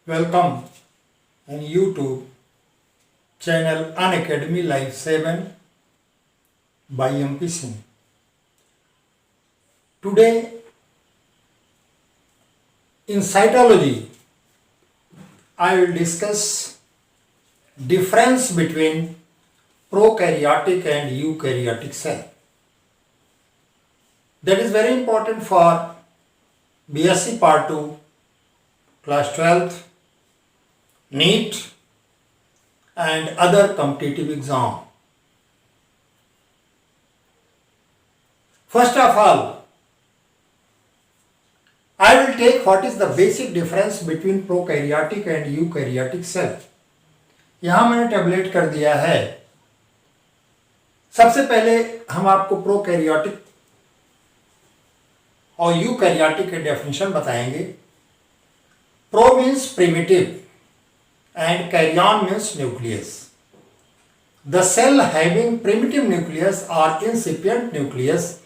Welcome on YouTube channel Unacademy Live 7 by MP Singh. Today in cytology I will discuss difference between prokaryotic and eukaryotic cell. That is very important for BSc Part 2, Class 12th, NEET and other competitive exam. First of all, I will take what is the basic difference between prokaryotic and eukaryotic cell. यहाँ मैंने tablet कर दिया है. सबसे पहले हम आपको prokaryotic और यूकैरियोटिक के डेफिनेशन बताएंगे. Pro means primitive and karyon means nucleus. The cell having primitive nucleus or incipient nucleus,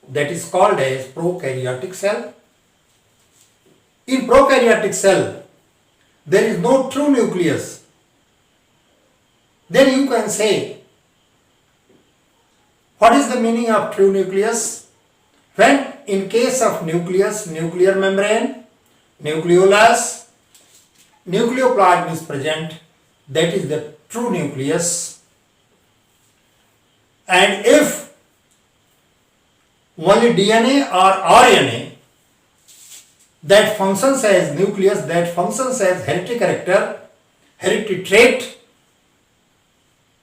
that is called as prokaryotic cell. In prokaryotic cell, there is no true nucleus. Then you can say, what is the meaning of true nucleus? When in case of nucleus, nuclear membrane, nucleolus, nucleoplasm is present, that is the true nucleus. And if only DNA or RNA that functions as nucleus, that functions as hereditary character, hereditary trait,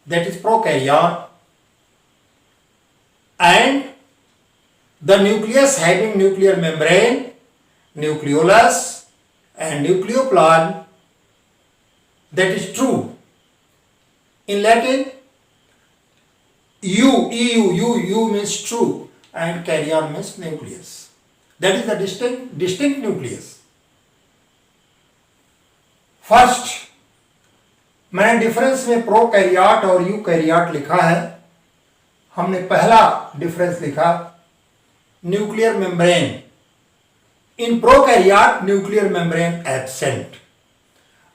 that is prokaryon, and the nucleus having nuclear membrane, nucleolus and nucleoplasm, that is true. In Latin, U means true and karyon means nucleus. That is the distinct nucleus. First, मैंने difference में prokaryote और eukaryote लिखा है. हमने पहला difference लिखा nuclear membrane. In prokaryote, nuclear membrane absent,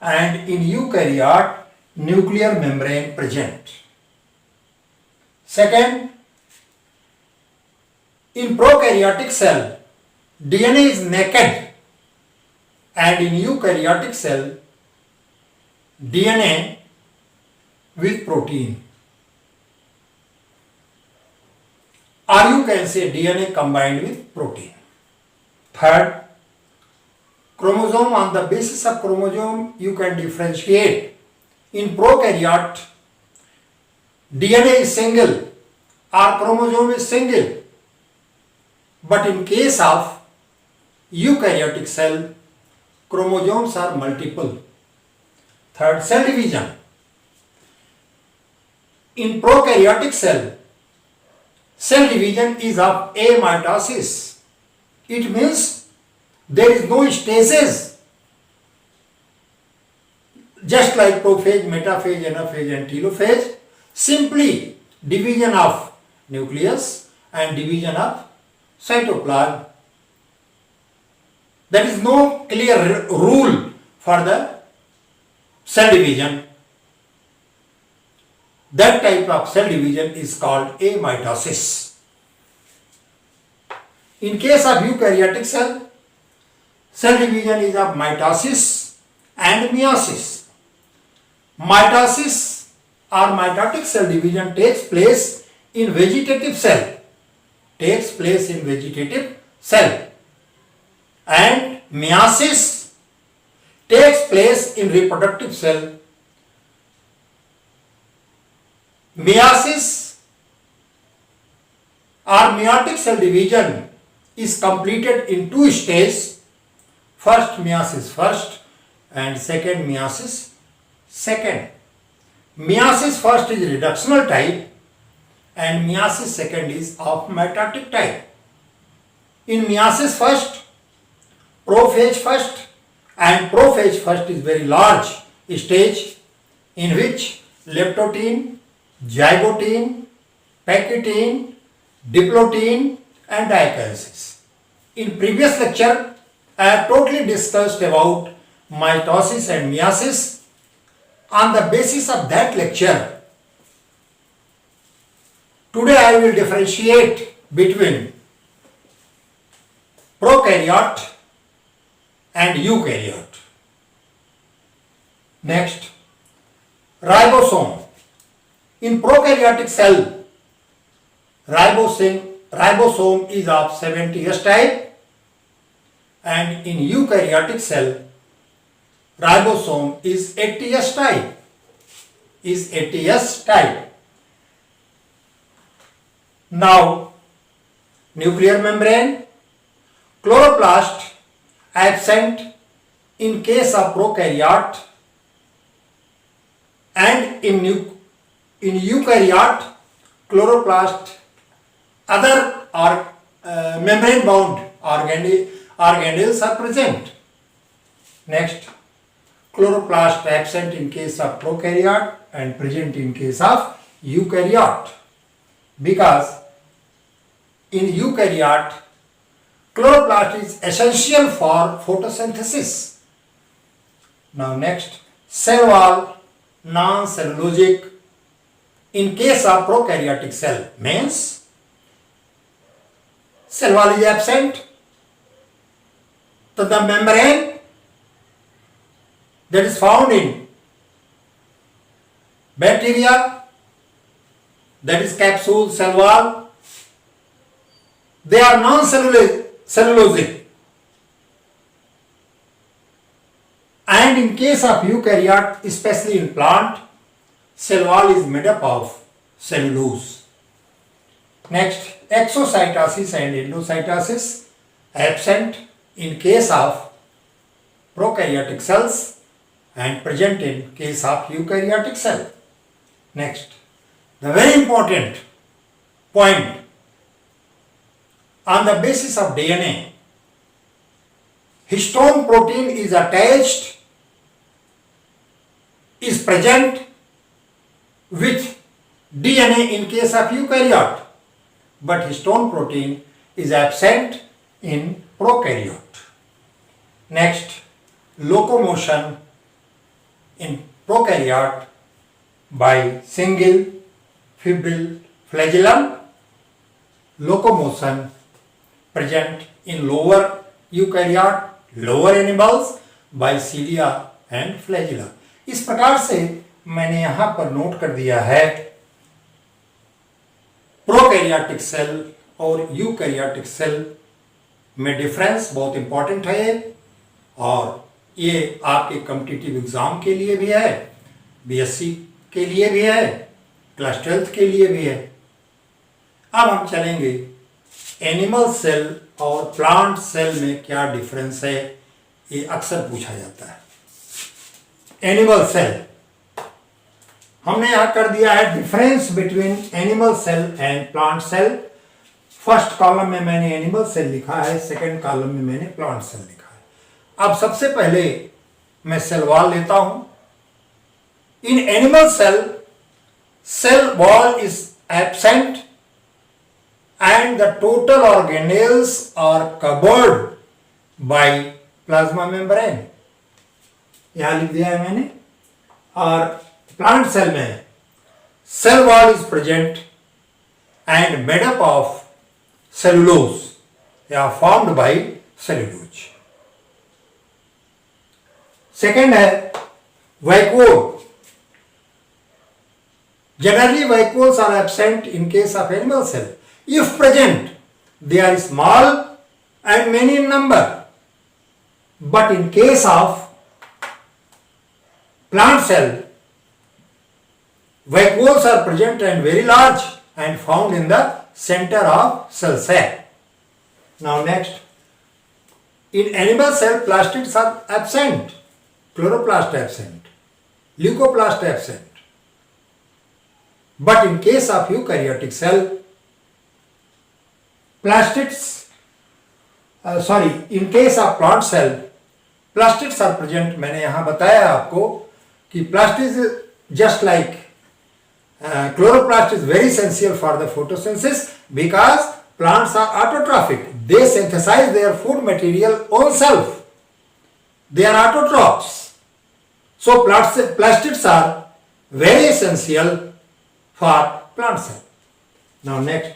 and in eukaryote, nuclear membrane present. Second, in prokaryotic cell, DNA is naked, and in eukaryotic cell, DNA with protein. Or you can say DNA combined with protein. Third, chromosome. On the basis of chromosome, you can differentiate. In prokaryote, DNA is single or chromosome is single. But in case of eukaryotic cell, chromosomes are multiple. Third, cell division. In prokaryotic cell division is of amitosis. It means there is no stages, just like prophase, metaphase, anaphase and telophase. Simply division of nucleus and division of cytoplasm. There is no clear rule for the cell division. That type of cell division is called amitosis. In case of eukaryotic cell division is of mitosis and meiosis. Mitosis or mitotic cell division takes place in vegetative cell. And meiosis takes place in reproductive cell. Meiosis or meiotic cell division is completed in two stages. First meiosis first and second meiosis second. Meiosis first is reductional type and meiosis second is of mitotic type. In meiosis first, prophase first, and prophase first is very large stage in which leptotin, zygotin, pakitin, diplotin and diakinesis. In previous lecture, I have totally discussed about mitosis and meiosis. On the basis of that lecture, today I will differentiate between prokaryote and eukaryote. Next, ribosome. In prokaryotic cell, ribosome is of 70S type, and in eukaryotic cell, ribosome is 80S type. Now, nuclear membrane, chloroplast absent in case of prokaryote, and in eukaryote, chloroplast, other membrane bound organelles are present. Next, chloroplast absent in case of prokaryote and present in case of eukaryote, because in eukaryote, chloroplast is essential for photosynthesis. Now next, cell wall, non-cellulosic in case of prokaryotic cell, means cell wall is absent, so the membrane that is found in bacteria, that is capsule, cell wall, they are non-cellulosic. And in case of eukaryote, especially in plant, cell wall is made up of cellulose. Next, exocytosis and endocytosis absent in case of prokaryotic cells and present in case of eukaryotic cell. Next, the very important point, on the basis of DNA, histone protein is attached, is present with DNA in case of eukaryote, but histone protein is absent in prokaryote. Next, locomotion in prokaryote by single fibril flagellum, locomotion present in lower eukaryote, lower animals by cilia and flagella. इस प्रकार से मैंने यहां पर note कर दिया है prokaryotic cell और यूकैरियोटिक सेल में डिफरेंस बहुत इंपॉर्टेंट है, और ये आपके कॉम्पिटिटिव एग्जाम के लिए भी है, बीएससी के लिए भी है, क्लास 12 के लिए भी है। अब हम चलेंगे एनिमल सेल और प्लांट सेल में क्या डिफरेंस है, ये अक्सर पूछा जाता है। एनिमल सेल हमने यहां कर दिया है difference between animal cell and plant cell. First column में मैंने एनिमल सेल लिखा है, सेकंड कॉलम में मैंने प्लांट सेल लिखा है। अब सबसे पहले मैं सेल वॉल लेता हूं। In animal cell, cell wall is absent and the total organelles are covered by plasma membrane, यहां लिख दिया है मैंने। और प्लांट सेल में cell wall is present and made up of cellulose या फॉर्म्ड बाय सेलुलोज। सेकेंड है vacuole. Generally vacuoles are absent in case of animal cell. If present, they are small and many in number. But in case of plant cell, vacuoles are present and very large and found in the center of cell sac. Now next, in animal cell, plastids are absent, chloroplast absent, leucoplast absent. But in case of eukaryotic cell, in case of plant cell, plastids are present. मैंने यहाँ बताया आपको कि plastids just like chloroplast is very essential for the photosynthesis because plants are autotrophic. They synthesize their food material own self. they are autotrophs. So plastids are very essential for plant cell. Now next,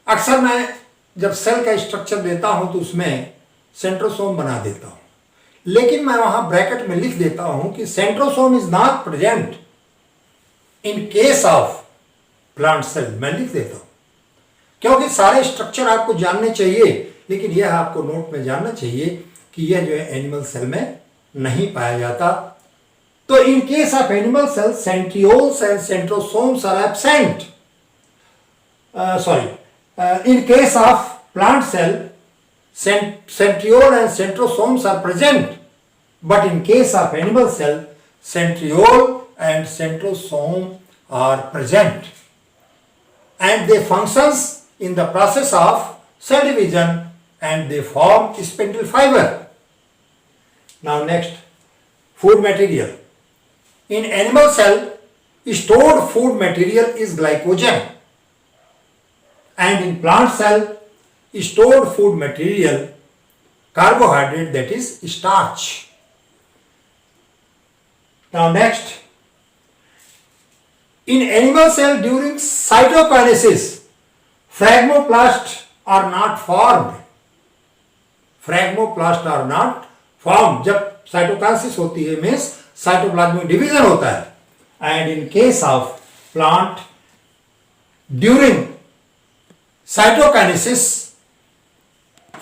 अक्सर मैं जब cell का structure देता हूं तो उसमें centrosome बना देता हूं, लेकिन मैं वहां ब्रैकेट में लिख देता हूं कि centrosome is not present in case of plant cell, मैं लिख देता हूं क्योंकि सारे स्ट्रक्चर आपको जानने चाहिए, लेकिन यह आपको नोट में जानना चाहिए कि यह जो है एनिमल सेल में नहीं पाया जाता. तो in case of animal cell centrioles and centrosomes are absent. In case of plant cell, centriole and centrosomes are present, but in case of animal cell, centriole and centrosome are present, and they functions in the process of cell division and they form spindle fiber. Now next, food material. In animal cell, stored food material is glycogen. And in plant cell, stored food material, carbohydrate, that is starch. Now next, in animal cell during cytokinesis, phragmoplasts are not formed. Phragmoplasts are not formed. जब cytokinesis होती है means cytoplasmic division होता है. And in case of plant during cytokinesis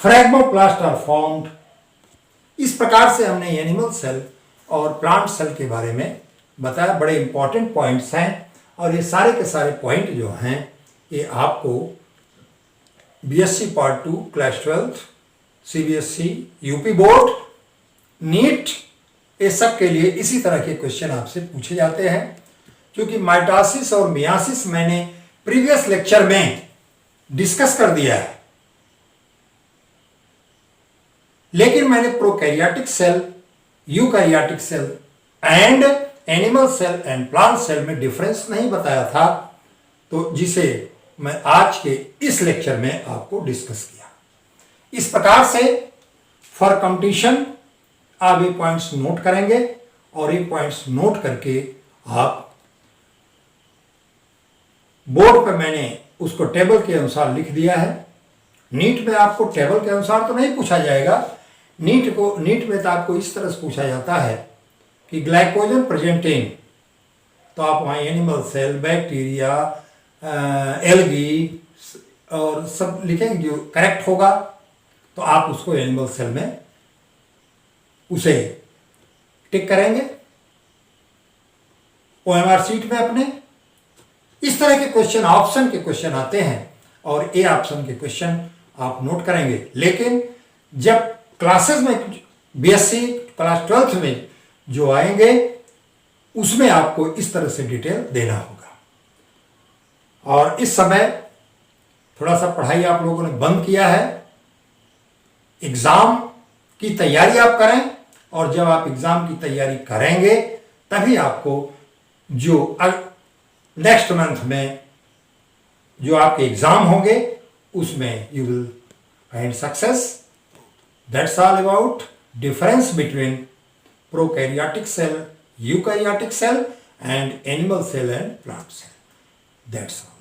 phragmoplast are formed. इस प्रकार से हमने animal cell और प्लांट सेल के बारे में बताया. बड़े इंपॉर्टेंट पॉइंट्स हैं और ये सारे के सारे पॉइंट जो हैं ये आपको BSc part 2 class 12 CBSE UP board NEET ये सब के लिए इसी तरह के क्वेश्चन आपसे पूछे जाते हैं. क्योंकि माइटोसिस और मियासिस मैंने प्रीवियस लेक्चर में डिस्कस कर दिया है, लेकिन मैंने prokaryotic cell, eukaryotic cell and animal cell and plant cell में डिफरेंस नहीं बताया था, तो जिसे मैं आज के इस लेक्चर में आपको डिस्कस किया. इस प्रकार से फॉर कंपटीशन आप ये पॉइंट्स नोट करेंगे और ये पॉइंट्स नोट करके आप बोर्ड पर मैंने उसको टेबल के अनुसार लिख दिया है. नीट में आपको टेबल के अनुसार तो नहीं पूछा जाएगा. नीट में तो आपको इस तरह से पूछा जाता है कि ग्लाइकोजन प्रेजेंटिंग, तो आप वहाँ एनिमल सेल, बैक्टीरिया, एल्गी और सब लिखेंगे. जो करेक्ट होगा तो आप उसको एनिमल सेल में उसे टिक करेंगे ओएमआर सीट में अपने. इस तरह के क्वेश्चन ऑप्शन के क्वेश्चन आते हैं और ए ऑप्शन के क्वेश्चन आप नोट करेंगे. लेकिन जब क्लासेस में बीएससी क्लास 12 में जो आएंगे उसमें आपको इस तरह से डिटेल देना होगा. और इस समय थोड़ा सा पढ़ाई आप लोगों ने बंद किया है. एग्जाम की तैयारी आप करें और जब आप एग्जाम की तैयारी करेंगे तभी आपको जो नेक्स्ट मंथ में जो आपके एग्जाम होंगे उसमें you will find success. That's all about difference between prokaryotic cell, eukaryotic cell and animal cell and plant cell. That's all.